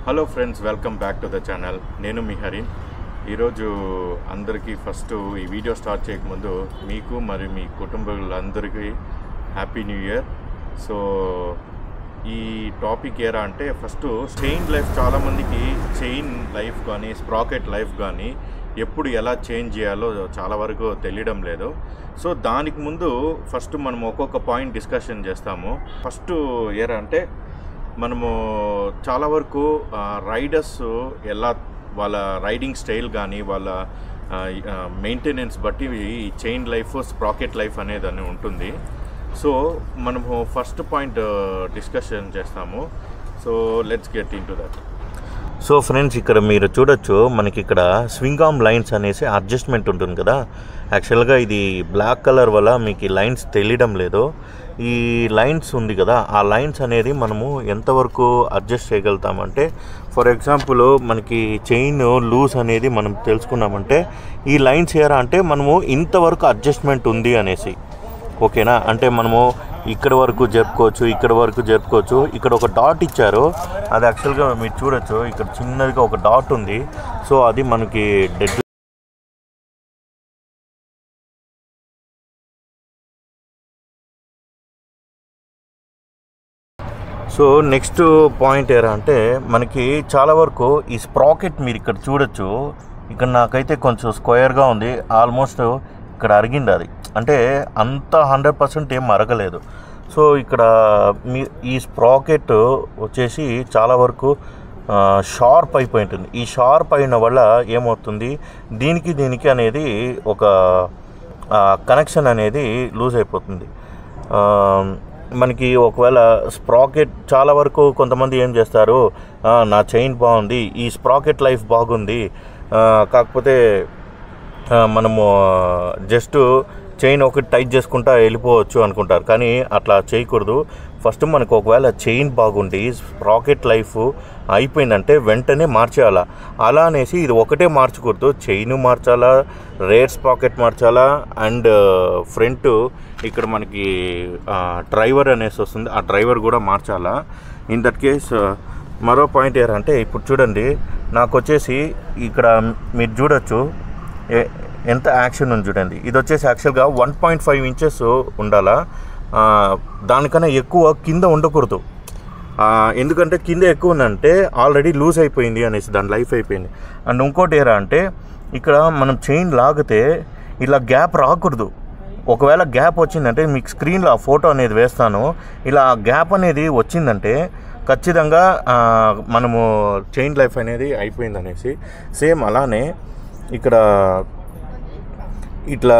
Hello friends, welcome back to the channel. నేను మీ హరి. ఈరోజు అందరికీ ఫస్ట్ ఈ వీడియో స్టార్ట్ చేయకముందు మీకు మరి మీ కుటుంబాలందరికీ హ్యాపీ న్యూ ఇయర్. సో ఈ టాపిక్ ఏరా అంటే ఫస్ట్ చైన్ లైఫ్, చాలామందికి చైన్ లైఫ్ కానీ స్ప్రాకెట్ లైఫ్ కానీ ఎప్పుడు ఎలా చేంజ్ చేయాలో చాలా వరకు తెలియడం లేదు. సో దానికి ముందు ఫస్ట్ మనం ఒక్కొక్క పాయింట్ డిస్కషన్ చేస్తాము. ఫస్ట్ ఏరా అంటే మనము చాలా వరకు రైడర్స్ ఎలా వాళ్ళ రైడింగ్ స్టైల్ కానీ వాళ్ళ మెయింటెనెన్స్ బట్టి ఈ చైన్ లైఫ్ స్ప్రాకెట్ లైఫ్ అనేది ఉంటుంది. సో మనము ఫస్ట్ పాయింట్ డిస్కషన్ చేస్తాము. So let's get in to that. So friends, ఇక్కడ మీరు చూడొచ్చు, మనకి ఇక్కడ స్వింగ్ ఆర్మ్ లైన్స్ అనేసి అడ్జస్ట్మెంట్ ఉంటుంది కదా. యాక్చువల్గా ఇది బ్లాక్ కలర్ వల్ల మీకు ఈ లైన్స్ తెలియడం లేదు. ఈ లైన్స్ ఉంది కదా, ఆ లైన్స్ అనేది మనము ఎంతవరకు అడ్జస్ట్ చేయగలుగుతామంటే, ఫర్ ఎగ్జాంపుల్ మనకి చైన్ లూజ్ అనేది మనం తెలుసుకున్నామంటే ఈ లైన్స్ ఏరా అంటే మనము ఇంతవరకు అడ్జస్ట్మెంట్ ఉంది అనేసి, ఓకేనా. అంటే మనము ఇక్కడ వరకు జరుపుకోవచ్చు, ఇక్కడ వరకు జరుపుకోవచ్చు. ఇక్కడ ఒక డాట్ ఇచ్చారు, అది యాక్చువల్గా మీరు చూడొచ్చు, ఇక్కడ చిన్నదిగా ఒక డాట్ ఉంది. సో అది మనకి డెడ్. సో నెక్స్ట్ పాయింట్ ఏరా అంటే మనకి చాలా వరకు ఈ స్ప్రాకెట్ మీరు ఇక్కడ చూడొచ్చు, ఇక్కడ నాకైతే కొంచెం స్క్వేర్గా ఉంది. ఆల్మోస్ట్ ఇక్కడ అరిగింది అది, అంటే అంత 100% ఏం అరగలేదు. సో ఇక్కడ మీ ఈ స్ప్రాకెట్ వచ్చేసి చాలా వరకు షార్ప్ అయిపోయి ఉంటుంది. ఈ షార్ప్ అయిన వల్ల ఏమవుతుంది, దీనికి అనేది ఒక కనెక్షన్ అనేది లూజ్ అయిపోతుంది. మనకి ఒకవేళ స్ప్రాకెట్ చాలా వరకు కొంతమంది ఏం చేస్తారు, నా చైన్ బాగుంది, ఈ స్ప్రాకెట్ లైఫ్ బాగుంది, కాకపోతే మనము జస్ట్ చైన్ ఒకటి టైట్ చేసుకుంటా వెళ్ళిపోవచ్చు అనుకుంటారు. కానీ అట్లా చేయకూడదు. ఫస్ట్ మనకు ఒకవేళ చైన్ బాగుండి స్ప్రాకెట్ లైఫ్ అయిపోయిందంటే వెంటనే మార్చేయాలా. అలా అనేసి ఇది ఒకటే మార్చకూడదు, చైన్ మార్చాలా, రేర్ స్ప్రాకెట్ మార్చాలా, అండ్ ఫ్రంట్ ఇక్కడ మనకి డ్రైవర్ అనేసి వస్తుంది, ఆ డ్రైవర్ కూడా మార్చాలా. ఇన్ దట్ కేస్ మరో పాయింట్ ఏంటంటే, ఇప్పుడు చూడండి, నాకు వచ్చేసి ఇక్కడ మీరు చూడొచ్చు ఎంత యాక్షన్ ఉంది చూడండి. ఇది వచ్చేసి యాక్చువల్గా 1.5 ఇంచెస్ ఉండాలా, దానికన్నా ఎక్కువ కింద ఉండకూడదు. ఎందుకంటే కింద ఎక్కువ ఉందంటే ఆల్రెడీ లూజ్ అయిపోయింది అనేసి దాని లైఫ్ అయిపోయింది. అండ్ ఇంకోటి ఏరా అంటే ఇక్కడ మనం చైన్ లాగితే ఇలా గ్యాప్ రాకూడదు. ఒకవేళ గ్యాప్ వచ్చిందంటే మీకు స్క్రీన్లో ఆ ఫోటో అనేది వేస్తాను, ఇలా గ్యాప్ అనేది వచ్చిందంటే ఖచ్చితంగా మనము చైన్ లైఫ్ అనేది అయిపోయింది అనేసి. సేమ్ అలానే ఇక్కడ ఇట్లా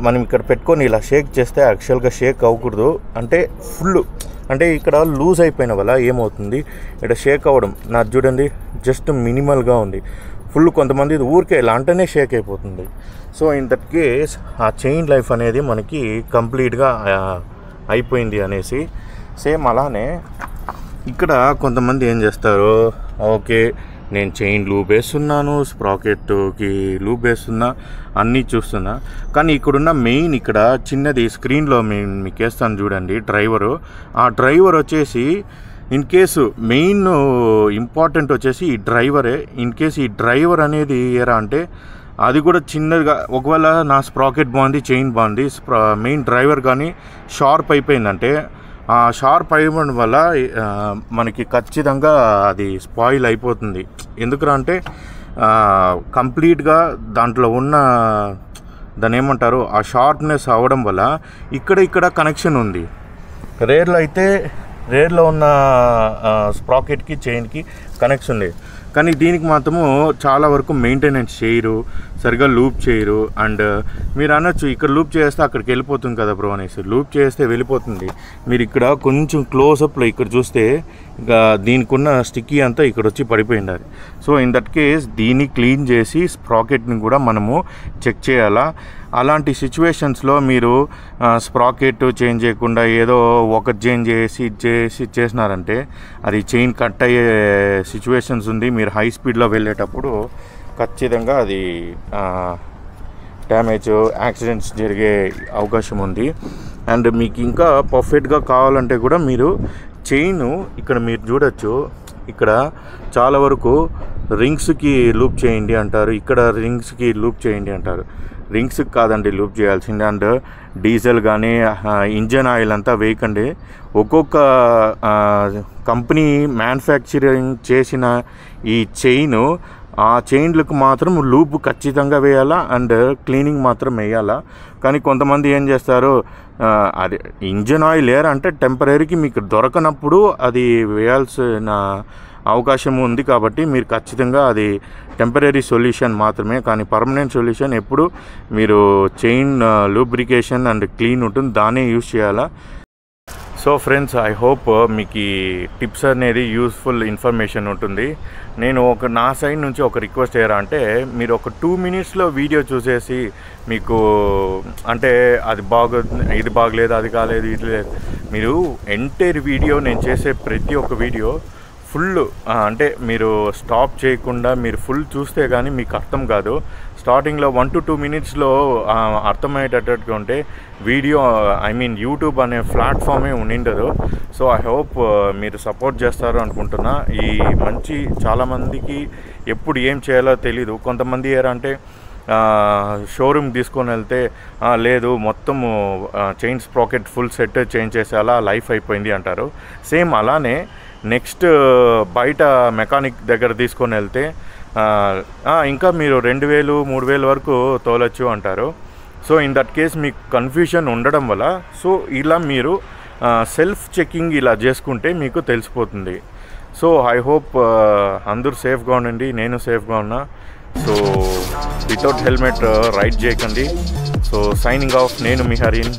మనం ఇక్కడ పెట్టుకొని ఇలా షేక్ చేస్తే యాక్చువల్గా షేక్ అవ్వకూడదు, అంటే ఫుల్, అంటే ఇక్కడ లూజ్ అయిపోయిన వల్ల ఏమవుతుంది, ఇక్కడ షేక్ అవ్వడం నాకు చూడండి జస్ట్ మినిమల్గా ఉంది. ఫుల్ కొంతమంది ఊరికే ఇలా అంటేనే షేక్ అయిపోతుంది. సో ఇన్ దట్ కేస్ ఆ చైన్ లైఫ్ అనేది మనకి కంప్లీట్గా అయిపోయింది అనేసి. సేమ్ అలానే ఇక్కడ కొంతమంది ఏం చేస్తారు, ఓకే నేను చైన్ లూప్ వేస్తున్నాను, స్ప్రాకెట్కి లూప్ వేస్తున్నా, అన్నీ చూస్తున్నా, కానీ ఇక్కడున్న మెయిన్ ఇక్కడ చిన్నది స్క్రీన్లో మీకు వేస్తాను చూడండి డ్రైవరు. ఆ డ్రైవర్ వచ్చేసి ఇన్ కేసు మెయిన్ ఇంపార్టెంట్ వచ్చేసి ఈ డ్రైవరే. ఇన్ కేసు ఈ డ్రైవర్ అనేది ఏరా అంటే అది కూడా చిన్నదిగా, ఒకవేళ నా స్ప్రాకెట్ బాగుంది, చైన్ బాగుంది, మెయిన్ డ్రైవర్ కానీ షార్ప్ అయిపోయిందంటే ఆ షార్ప్ అయిపోవడం వల్ల మనకి ఖచ్చితంగా అది స్పాయిల్ అయిపోతుంది. ఎందుకురా అంటే కంప్లీట్గా దాంట్లో ఉన్న దాన్ని ఏమంటారు, ఆ షార్ప్నెస్ అవ్వడం వల్ల ఇక్కడ కనెక్షన్ ఉంది. రేర్లో ఉన్న స్ప్రాకెట్కి చైన్కి కనెక్షన్ ఉంది, కానీ దీనికి మాత్రము చాలా వరకు మెయింటెనెన్స్ చేయరు, సరిగా లూప్ చేయరు. అండ్ మీరు అనొచ్చు ఇక్కడ లూప్ చేస్తే అక్కడికి వెళ్ళిపోతుంది కదా బ్రో అనేసి. లూప్ చేస్తే వెళ్ళిపోతుంది. మీరు ఇక్కడ కొంచెం క్లోజప్లో ఇక్కడ చూస్తే ఇక దీనికి ఉన్న స్టిక్కీ అంతా ఇక్కడ వచ్చి పడిపోయింది అది. సో ఇన్ దట్ కేస్ దీన్ని క్లీన్ చేసి స్ప్రాకెట్ని కూడా మనము చెక్ చేయాలా. అలాంటి సిచ్యువేషన్స్లో మీరు స్ప్రాకెట్ చేంజ్ చేయకుండా ఏదో ఒకటి చేంజ్ చేసినారంటే అది చైన్ కట్ అయ్యే సిచ్యువేషన్స్ ఉంది. మీరు హై స్పీడ్లో వెళ్ళేటప్పుడు ఖచ్చితంగా అది డ్యామేజ్, యాక్సిడెంట్స్ జరిగే అవకాశం ఉంది. అండ్ మీకు ఇంకా పర్ఫెక్ట్గా కావాలంటే కూడా మీరు చైన్ ఇక్కడ మీరు చూడొచ్చు, ఇక్కడ చాలా వరకు రింగ్స్కి లూప్ చేయండి అంటారు, ఇక్కడ రింగ్స్కి లూప్ చేయండి అంటారు. రింగ్స్కి కాదండి లూప్ చేయాల్సింది. అండ్ డీజిల్ కానీ ఇంజన్ ఆయిల్ అంతా వేయకండి. ఒక్కొక్క కంపెనీ మ్యానుఫ్యాక్చరింగ్ చేసిన ఈ చైన్, ఆ చైన్లకు మాత్రం లూప్ ఖచ్చితంగా వేయాలా అండ్ క్లీనింగ్ మాత్రం వేయాలా. కానీ కొంతమంది ఏం చేస్తారు, అది ఇంజన్ ఆయిల్ ఎయిర్ అంటే టెంపరీకి మీకు దొరకనప్పుడు అది వేయాల్సిన అవకాశం ఉంది. కాబట్టి మీరు ఖచ్చితంగా అది టెంపరీ సొల్యూషన్ మాత్రమే, కానీ పర్మనెంట్ సొల్యూషన్ ఎప్పుడు మీరు చైన్ లూబ్రికేషన్ అండ్ క్లీన్ ఉంటుంది, దాన్నే యూజ్ చేయాలా. సో ఫ్రెండ్స్, ఐ హోప్ మీకు ఈ టిప్స్ అనేది యూస్ఫుల్ ఇన్ఫర్మేషన్ ఉంటుంది. నేను నా సైడ్ నుంచి ఒక రిక్వెస్ట్ ఏరా అంటే, మీరు ఒక 2 minutesలో వీడియో చూసేసి మీకు అంటే అది ఇది బాగలేదు, అది కాలేదు, ఇది లేదు, మీరు ఎంటైర్ వీడియో, నేను చేసే ప్రతి ఒక్క వీడియో ఫుల్ అంటే మీరు స్టాప్ చేయకుండా మీరు ఫుల్ చూస్తే కానీ మీకు అర్థం కాదు. స్టార్టింగ్లో 1 to 2 minutesలో అర్థమయ్యేటట్టుగా ఉంటే వీడియో యూట్యూబ్ అనే ప్లాట్ఫామే ఉండిండదు. సో ఐ హోప్ మీరు సపోర్ట్ చేస్తారు అనుకుంటున్నా. ఈ మంచి చాలామందికి ఎప్పుడు ఏం చేయాలో తెలీదు. కొంతమంది ఏంటంటే షోరూమ్ తీసుకొని వెళ్తే లేదు మొత్తము chain sprocket full set change చేసేలా లైఫ్ అయిపోయింది అంటారు. సేమ్ అలానే నెక్స్ట్ బయట మెకానిక్ దగ్గర తీసుకొని వెళ్తే ఇంకా మీరు 2000 3000 వరకు తోలచ్చు అంటారు. సో ఇన్ దట్ కేస్ మీకు కన్ఫ్యూషన్ ఉండడం వల్ల సో ఇలా మీరు సెల్ఫ్ చెకింగ్ ఇలా చేసుకుంటే మీకు తెలిసిపోతుంది. సో ఐ హోప్ అందరూ సేఫ్గా ఉండండి, నేను సేఫ్గా ఉన్నా. సో వితౌట్ హెల్మెట్ రైడ్ చేయకండి. సో సైనింగ్ ఆఫ్, నేను మీ హరిన్.